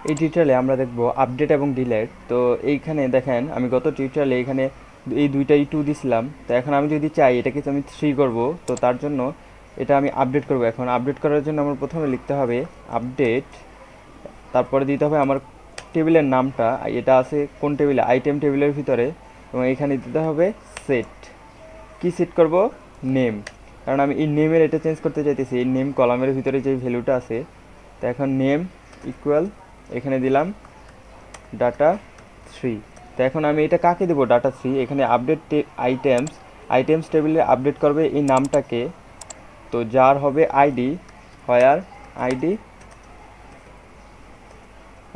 এই টিউটোরিয়ালে আমরা দেখব আপডেট এবং ডিলেট। তো এইখানে দেখেন আমি গত টিউটোরিয়ালে এখানে এই দুইটাই 2 দিছিলাম। তো এখন আমি যদি চাই এটাকে আমি 3 করব, তো তার জন্য এটা আমি আপডেট করব। এখন আপডেট করার জন্য আমার প্রথমে লিখতে হবে আপডেট, তারপরে দিতে হবে আমার টেবিলের নামটা, এটা আছে কোন টেবিলে, আইটেম টেবিলের ভিতরে, এবং এখানে দিতে হবে সেট। কি সেট করব? নেম, কারণ আমি এই নেমের এটা চেঞ্জ করতে চাইতেছি, এই নেম কলামের ভিতরে যে ভ্যালুটা আছে। তো এখন নেম ইকুয়াল এখানে দিলাম ডাটা 3। তো এখন আমি এটা কাকে দেবো? ডাটা 3। এখানে আপডেট আইটেমস টেবিলে আপডেট করবে এই নামটাকে, তো যার হবে আইডি, হোয়ার আইডি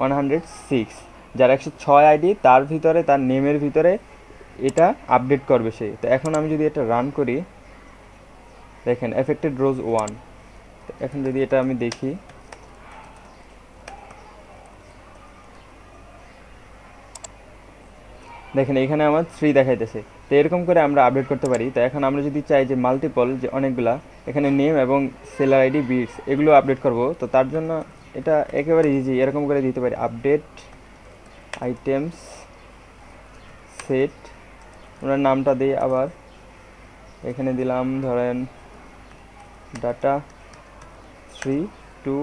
106, যার 106 আইডি, তার ভিতরে তার নেমের ভিতরে এটা আপডেট করবে সে। তো এখন আমি যদি এটা রান করি, দেখেন এফেক্টেড রোজ 1। এখন যদি এটা আমি দেখি, দেখেন এখানে আমার 3 দেখাইতেছে। তো এরকম করে আমরা আপডেট করতে পারি। তো এখন আমরা যদি চাই যে মাল্টিপল, যে অনেকগুলা, এখানে নেম এবং সেলার আইডি বিটস এগুলো আপডেট করব, তো তার জন্য এটা একেবারে ইজি, এরকম করে দিতে পারি আপডেট আইটেমস সেট, আমরা নামটা দিই আবার এখানে দিলাম ধরেন ডাটা 3 2,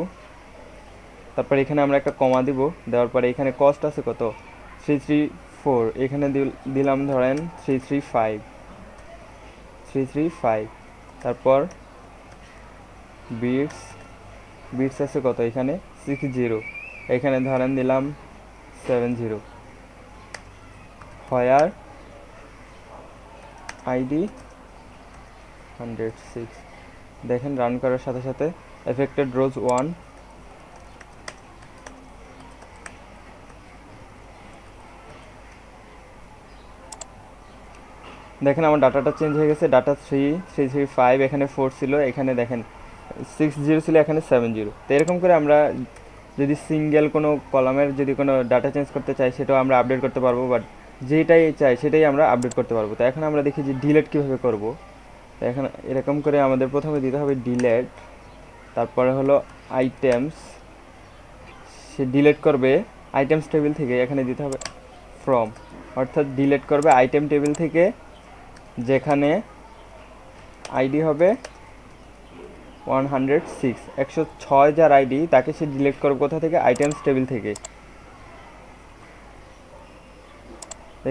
তারপর এখানে আমরা একটা কমা দিব, দেওয়ার পরে এখানে কস্ট আছে কত 334, এখানে দিলাম ধরেন 335, তারপর বিটস আছে কত এখানে 60, এখানে ধরেন দিলাম 70, হোয়ার আইডি 106। দেখেন রান করার সাথে সাথে এফেক্টেড রোজ 1, দেখেন আমার ডাটাটা চেঞ্জ হয়ে গেছে। ডাটা 335, এখানে 4 ছিল, এখানে দেখেন 60 ছিল, এখানে 70। তো এরকম করে আমরা যদি সিঙ্গেল কোনো কলামের যদি কোনো ডাটা চেঞ্জ করতে চাই, সেটাও আমরা আপডেট করতে পারবো, বাট যেটাই চাই সেটাই আমরা আপডেট করতে পারবো। তো এখন আমরা দেখি যে ডিলেট কীভাবে করব। তো এখন এরকম করে আমাদের প্রথমে দিতে হবে ডিলেট, তারপরে হলো আইটেমস, সে ডিলেট করবে আইটেমস টেবিল থেকে, এখানে দিতে হবে ফ্রম, অর্থাৎ ডিলেট করবে আইটেম টেবিল থেকে, যেখানে আইডি হবে 106, 106 যার আইডি, তাকে সে ডিলেট করবে কোথা থেকে? আইটেমস টেবিল থেকে।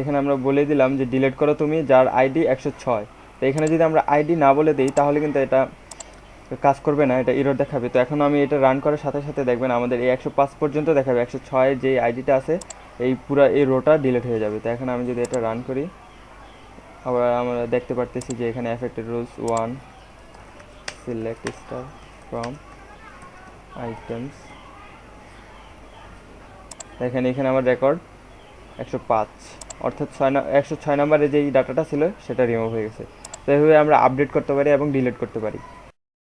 এখানে আমরা বলে দিলাম যে ডিলেট করো তুমি যার আইডি 106। তো এখানে যদি আমরা আইডি না বলে দিই, তাহলে কিন্তু এটা কাজ করবে না, এটা এরর দেখাবে। তো এখন আমি এটা রান করার সাথে সাথে দেখবেন আমাদের এই 105 পর্যন্ত দেখাবে, 106 যে আইডিটা আছে এই পুরো এই রোটা ডিলিট হয়ে যাবে। তো এখন আমি যদি এটা রান করি, আবার আমরা দেখতে পারতেছি যে এখানে affected rose 1, select star from items, দেখেন এখানে আমার রেকর্ড 105, অর্থাৎ 106 নম্বরে যেই ডাটাটা ছিল সেটা রিমুভ হয়ে গেছে। তো এইভাবে আমরা আপডেট করতে পারি এবং ডিলিট করতে পারি।